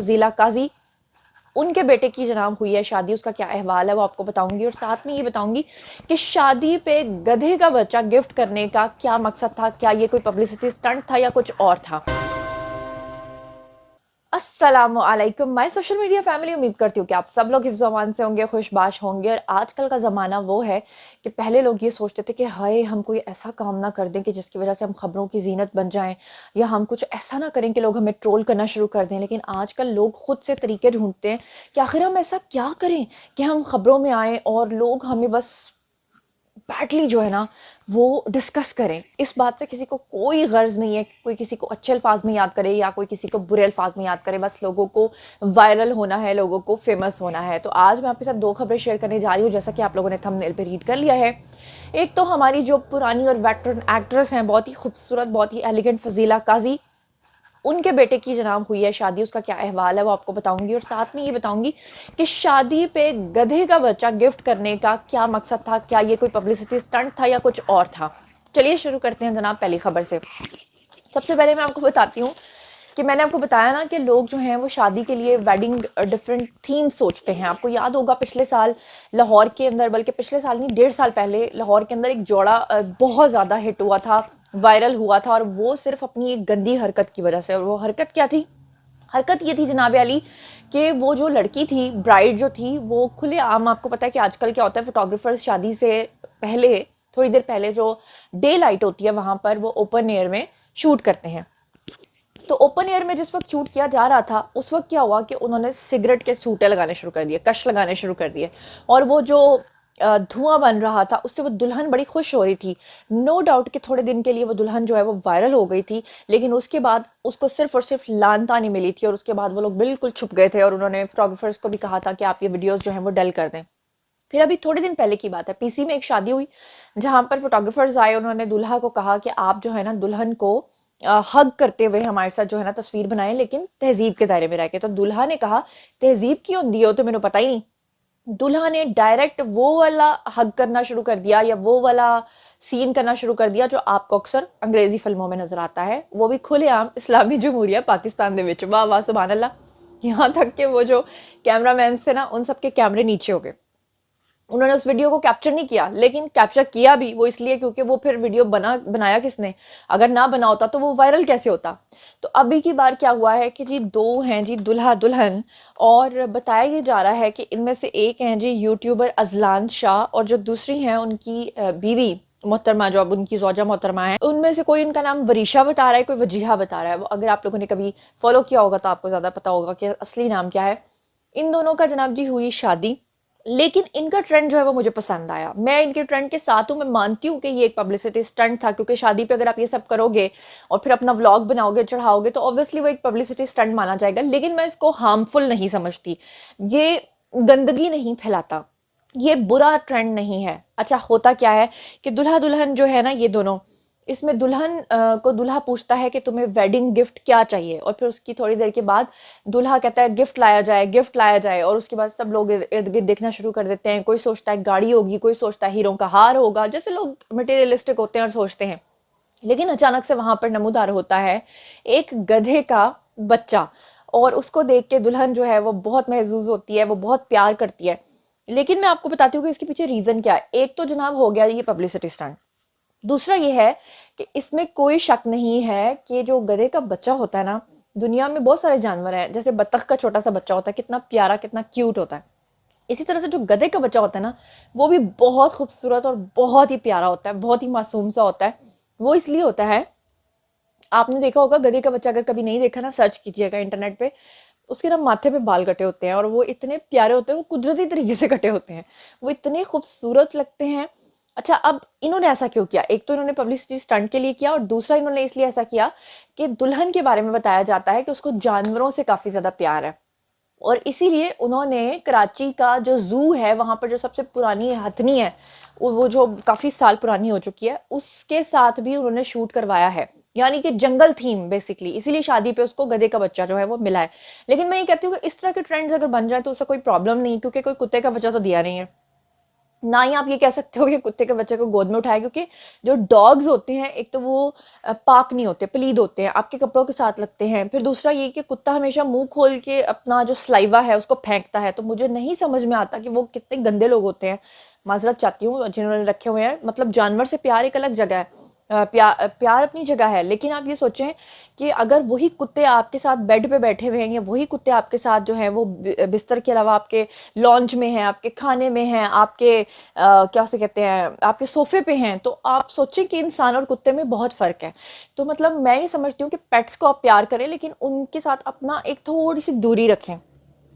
जिला काजी, उनके बेटे की जनाब हुई है शादी, उसका क्या अहवाल है वो आपको बताऊंगी। और साथ में ये बताऊंगी कि शादी पे गधे का बच्चा गिफ्ट करने का क्या मकसद था, क्या ये कोई पब्लिसिटी स्टंट था या कुछ और था। अस्सलामुअलैकुम माय सोशल मीडिया फैमिली, उम्मीद करती हूँ कि आप सब लोग हिफ्ज़ अमान से होंगे, खुशबाश होंगे। और आजकल का ज़माना वो है कि पहले लोग ये सोचते थे कि हाय हम कोई ऐसा काम ना कर दें कि जिसकी वजह से हम खबरों की जीनत बन जाएं, या हम कुछ ऐसा ना करें कि लोग हमें ट्रोल करना शुरू कर दें। लेकिन आजकल लोग खुद से तरीके ढूंढते हैं कि आखिर हम ऐसा क्या करें कि हम खबरों में आए और लोग हमें बस बैडली जो है ना वो डिस्कस करें। इस बात से किसी को कोई गर्ज नहीं है कि कोई किसी को अच्छे अल्फाज में याद करे या कोई किसी को बुरे अल्फाज में याद करे। बस लोगों को वायरल होना है, लोगों को फेमस होना है। तो आज मैं आपके साथ दो खबरें शेयर करने जा रही हूँ, जैसा कि आप लोगों ने थंबनेल पे रीड कर लिया है। एक तो हमारी जो पुरानी और वेटरन एक्ट्रेस हैं, बहुत ही खूबसूरत, बहुत ही एलिगेंट फजीला काजी, उनके बेटे की जनाब हुई है शादी, उसका क्या अहवाल है वो आपको बताऊंगी। और साथ में ये बताऊंगी कि शादी पे गधे का बच्चा गिफ्ट करने का क्या मकसद था, क्या ये कोई पब्लिसिटी स्टंट था या कुछ और था। चलिए शुरू करते हैं जनाब पहली खबर से। सबसे पहले मैं आपको बताती हूँ कि मैंने आपको बताया ना कि लोग जो हैं वो शादी के लिए वेडिंग डिफरेंट थीम सोचते हैं। आपको याद होगा पिछले साल लाहौर के अंदर, बल्कि पिछले साल नहीं 1.5 साल पहले लाहौर के अंदर एक जोड़ा बहुत ज़्यादा हिट हुआ था, वायरल हुआ था। और वो सिर्फ अपनी एक गंदी हरकत की वजह से। और वो हरकत क्या थी? हरकत ये थी जनाब अली कि वो जो लड़की थी, ब्राइड जो थी, वो खुले आम, आपको पता है कि आजकल क्या होता है, फोटोग्राफर्स शादी से पहले, थोड़ी देर पहले जो डे लाइट होती है वहां पर वो ओपन एयर में शूट करते हैं। तो ओपन एयर में जिस वक्त शूट किया जा रहा था उस वक्त क्या हुआ कि उन्होंने सिगरेट के सूटे लगाने शुरू कर दिए, कश लगाने शुरू कर दिए। और वो जो धुआं बन रहा था उससे वो दुल्हन बड़ी खुश हो रही थी। नो डाउट कि थोड़े दिन के लिए वो दुल्हन जो है वो वायरल हो गई थी, लेकिन उसके बाद उसको सिर्फ और सिर्फ लानतानी मिली थी। और उसके बाद वो लोग बिल्कुल छुप गए थे और उन्होंने फोटोग्राफर्स को भी कहा था कि आप ये वीडियोस जो है वो डल कर दें। फिर अभी थोड़े दिन पहले की बात है, पीसी में एक शादी हुई जहां पर फोटोग्राफर्स आए। उन्होंने दूल्हा को कहा कि आप जो है ना दुल्हन को हग करते हुए हमारे साथ जो है ना तस्वीर बनाएं, लेकिन तहजीब के दायरे में रह के। तो दूल्हा ने कहा तहजीब की होंगी हो तो मैंने पता ही नहीं। दूल्हा ने डायरेक्ट वो वाला हग करना शुरू कर दिया या वो वाला सीन करना शुरू कर दिया जो आपको अक्सर अंग्रेजी फिल्मों में नजर आता है, वो भी खुलेआम इस्लामी जमहूरिया पाकिस्तान दे विच। वाह वाह सुभान अल्लाह। यहाँ तक कि वो जो कैमरामैन थे ना उन सबके कैमरे नीचे हो गए। उन्होंने उस वीडियो को कैप्चर नहीं किया, लेकिन कैप्चर किया भी वो इसलिए क्योंकि वो फिर वीडियो बनाया किसने? अगर ना बना होता तो वो वायरल कैसे होता। तो अभी की बार क्या हुआ है कि जी दो हैं जी दुल्हा दुल्हन, और बताया ये जा रहा है कि इनमें से एक हैं जी यूट्यूबर अजलान शाह, और जो दूसरी हैं उनकी बीवी मोहतरमा, जो अब उनकी जोजा मोहतरमा है, उनमें से कोई इनका नाम वरीशा बता रहा है, कोई वजीहा बता रहा है। वो अगर आप लोगों ने कभी फॉलो किया होगा तो आपको ज्यादा पता होगा कि असली नाम क्या है। इन दोनों का जनाब जी हुई शादी, लेकिन इनका ट्रेंड जो है वो मुझे पसंद आया। मैं इनके ट्रेंड के साथ हूँ, मैं मानती हूँ कि ये एक पब्लिसिटी स्टंट था, क्योंकि शादी पे अगर आप ये सब करोगे और फिर अपना व्लॉग बनाओगे, चढ़ाओगे, तो ऑब्वियसली वो एक पब्लिसिटी स्टंट माना जाएगा। लेकिन मैं इसको हार्मफुल नहीं समझती, ये गंदगी नहीं फैलाता, ये बुरा ट्रेंड नहीं है। अच्छा होता क्या है कि दुल्हा दुल्हन जो है ना ये दोनों, इसमें दुल्हन को दूल्हा पूछता है कि तुम्हें वेडिंग गिफ्ट क्या चाहिए, और फिर उसकी थोड़ी देर के बाद दूल्हा कहता है गिफ्ट लाया जाए, गिफ्ट लाया जाए। और उसके बाद सब लोग इर्द गिर्द देखना शुरू कर देते हैं। कोई सोचता है गाड़ी होगी, कोई सोचता है हीरों का हार होगा, जैसे लोग मटेरियलिस्टिक होते हैं और सोचते हैं। लेकिन अचानक से वहां पर नमूदार होता है एक गधे का बच्चा, और उसको देख के दुल्हन जो है वो बहुत महजूज होती है, वो बहुत प्यार करती है। लेकिन मैं आपको बताती हूँ कि इसके पीछे रीजन क्या है। एक तो जनाब हो गया ये पब्लिसिटी स्टंट, दूसरा ये है कि इसमें कोई शक नहीं है कि जो गधे का बच्चा होता है ना, दुनिया में बहुत सारे जानवर हैं, जैसे बत्तख का छोटा सा बच्चा होता है, कितना प्यारा कितना क्यूट होता है। इसी तरह से जो गधे का बच्चा होता है ना, वो भी बहुत खूबसूरत और बहुत ही प्यारा होता है, बहुत ही मासूम सा होता है। वो इसलिए होता है, आपने देखा होगा गधे का बच्चा, अगर कभी नहीं देखा ना सर्च कीजिएगा इंटरनेट पे, उसके ना माथे पे बाल कटे होते हैं और वो इतने प्यारे होते हैं, वो कुदरती तरीके से कटे होते हैं, वो इतने खूबसूरत लगते हैं। अच्छा अब इन्होंने ऐसा क्यों किया? एक तो इन्होंने पब्लिसिटी स्टंट के लिए किया, और दूसरा इन्होंने इसलिए ऐसा किया कि दुल्हन के बारे में बताया जाता है कि उसको जानवरों से काफी ज्यादा प्यार है। और इसीलिए उन्होंने कराची का जो जू है वहां पर जो सबसे पुरानी हथनी है, वो जो काफी साल पुरानी हो चुकी है, उसके साथ भी उन्होंने शूट करवाया है। यानी कि जंगल थीम बेसिकली, इसीलिए शादी पे उसको गधे का बच्चा जो है वो मिला है। लेकिन मैं ये कहती हूँ कि इस तरह के ट्रेंड्स अगर बन जाए तो उससे कोई प्रॉब्लम नहीं, क्योंकि कोई कुत्ते का बच्चा तो दिया नहीं है। ना ही आप ये कह सकते हो कि कुत्ते के बच्चे को गोद में उठाए, क्योंकि जो डॉग्स होते हैं एक तो वो पाक नहीं होते, पलीद होते हैं, आपके कपड़ों के साथ लगते हैं। फिर दूसरा ये कि कुत्ता हमेशा मुंह खोल के अपना जो स्लाइवा है उसको फेंकता है। तो मुझे नहीं समझ में आता कि वो कितने गंदे लोग होते हैं। माजरत चाहती हूँ जिन्होंने रखे हुए हैं। मतलब जानवर से प्यार एक अलग जगह है, प्यार अपनी जगह है, लेकिन आप ये सोचें कि अगर वही कुत्ते आपके साथ बेड पे बैठे हुए हैं, या वही कुत्ते आपके साथ जो है वो बिस्तर के अलावा आपके लॉन्च में हैं, आपके खाने में हैं, आपके क्या उसे कहते हैं, आपके सोफे पे हैं, तो आप सोचें कि इंसान और कुत्ते में बहुत फ़र्क है। तो मतलब मैं ये समझती हूँ कि पेट्स को आप प्यार करें, लेकिन उनके साथ अपना एक थोड़ी सी दूरी रखें।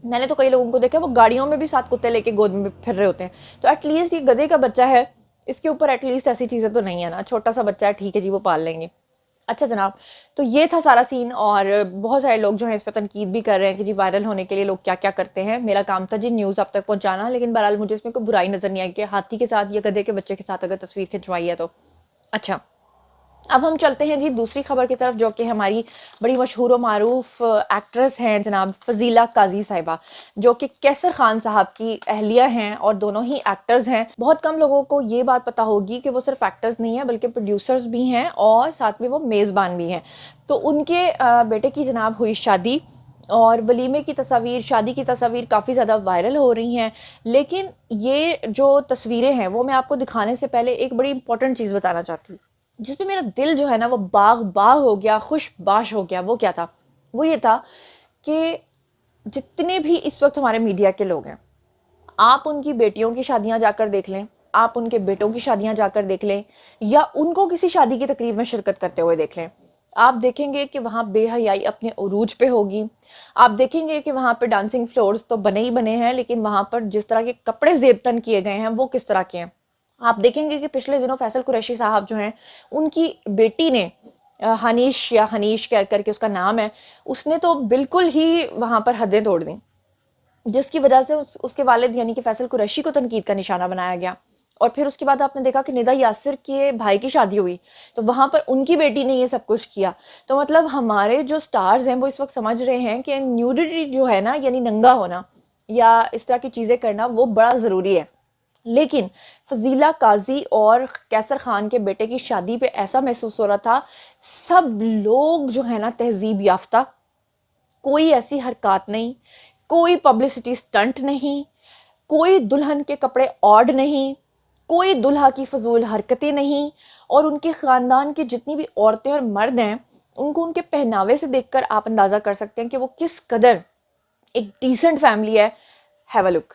मैंने तो कई लोगों को देखा वो गाड़ियों में भी साथ कुत्ते लेके गोद में फिर रहे होते हैं। तो एटलीस्ट ये गधे का बच्चा है, इसके ऊपर एटलीस्ट ऐसी चीज़ें तो नहीं है ना। छोटा सा बच्चा है, ठीक है जी, वो पाल लेंगे। अच्छा जनाब, तो ये था सारा सीन। और बहुत सारे लोग जो हैं इस पर तनकीद भी कर रहे हैं कि जी वायरल होने के लिए लोग क्या क्या करते हैं। मेरा काम था जी न्यूज़ आप तक पहुंचाना, लेकिन बहरहाल मुझे इसमें कोई बुराई नजर नहीं आई कि हाथी के साथ या गधे के बच्चे के साथ अगर तस्वीर खिंचवाई है तो। अच्छा, अब हम चलते हैं जी दूसरी खबर की तरफ, जो कि हमारी बड़ी मशहूर व मारूफ एक्ट्रेस हैं जनाब फजीला काजी साहिबा, जो कि कैसर खान साहब की अहलिया हैं और दोनों ही एक्टर्स हैं। बहुत कम लोगों को ये बात पता होगी कि वो सिर्फ एक्टर्स नहीं है बल्कि प्रोड्यूसर्स भी हैं और साथ में वो मेज़बान भी हैं। तो उनके बेटे की जनाब हुई शादी, और वलीमे की तस्वीर, शादी की तस्वीर काफ़ी ज़्यादा वायरल हो रही हैं। लेकिन ये जो तस्वीरें हैं वो मैं आपको दिखाने से पहले एक बड़ी इंपॉर्टेंट चीज़ बताना चाहती हूँ, जिसपे मेरा दिल जो है ना वो बाग बाग हो गया, खुशबाश हो गया। वो क्या था? वो ये था कि जितने भी इस वक्त हमारे मीडिया के लोग हैं, आप उनकी बेटियों की शादियां जाकर देख लें, आप उनके बेटों की शादियां जाकर देख लें, या उनको किसी शादी की तकरीब में शिरकत करते हुए देख लें, आप देखेंगे कि वहाँ बेहयाई अपने उरूज पे होगी। आप देखेंगे कि वहाँ पे डांसिंग फ्लोर्स तो बने ही बने हैं, लेकिन वहाँ पर जिस तरह के कपड़े जेबतन किए गए हैं वो किस तरह के हैं। आप देखेंगे कि पिछले दिनों फैसल कुरैशी साहब जो हैं, उनकी बेटी ने हनीश, या हनीश कह करके उसका नाम है, उसने तो बिल्कुल ही वहाँ पर हदें तोड़ दी, जिसकी वजह से उसके वालिद यानी कि फैसल कुरैशी को तनकीद का निशाना बनाया गया। और फिर उसके बाद आपने देखा कि निदा यासिर के भाई की शादी हुई, तो वहां पर उनकी बेटी ने ये सब कुछ किया। तो मतलब हमारे जो स्टार्स हैं वो इस वक्त समझ रहे हैं कि न्यूडिटी जो है ना, यानी नंगा होना या इस तरह की चीजें करना, वो बड़ा जरूरी है। लेकिन फजीला काजी और कैसर खान के बेटे की शादी पे ऐसा महसूस हो रहा था, सब लोग जो है ना तहजीब याफ्ता, कोई ऐसी हरकत नहीं, कोई पब्लिसिटी स्टंट नहीं, कोई दुल्हन के कपड़े ऑड नहीं, कोई दुल्हा की फजूल हरकतें नहीं। और उनके ख़ानदान की जितनी भी औरतें और मर्द हैं, उनको उनके पहनावे से देखकर आप अंदाज़ा कर सकते हैं कि वो किस कदर एक डिसेंट फैमिली है। Have a look.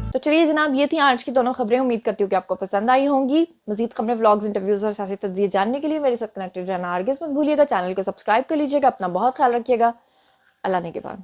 तो चलिए जनाब, ये थी आज की दोनों खबरें। उम्मीद करती हूँ कि आपको पसंद आई होंगी। मजीद खबरें, व्लॉग्स, इंटरव्यूज और सियासी तज्जिए जानने के लिए मेरे साथ कनेक्टेड रहना हरगिज़ मत भूलिएगा। चैनल को सब्सक्राइब कर लीजिएगा। अपना बहुत ख्याल रखिएगा। अल्लाह ने के बाद।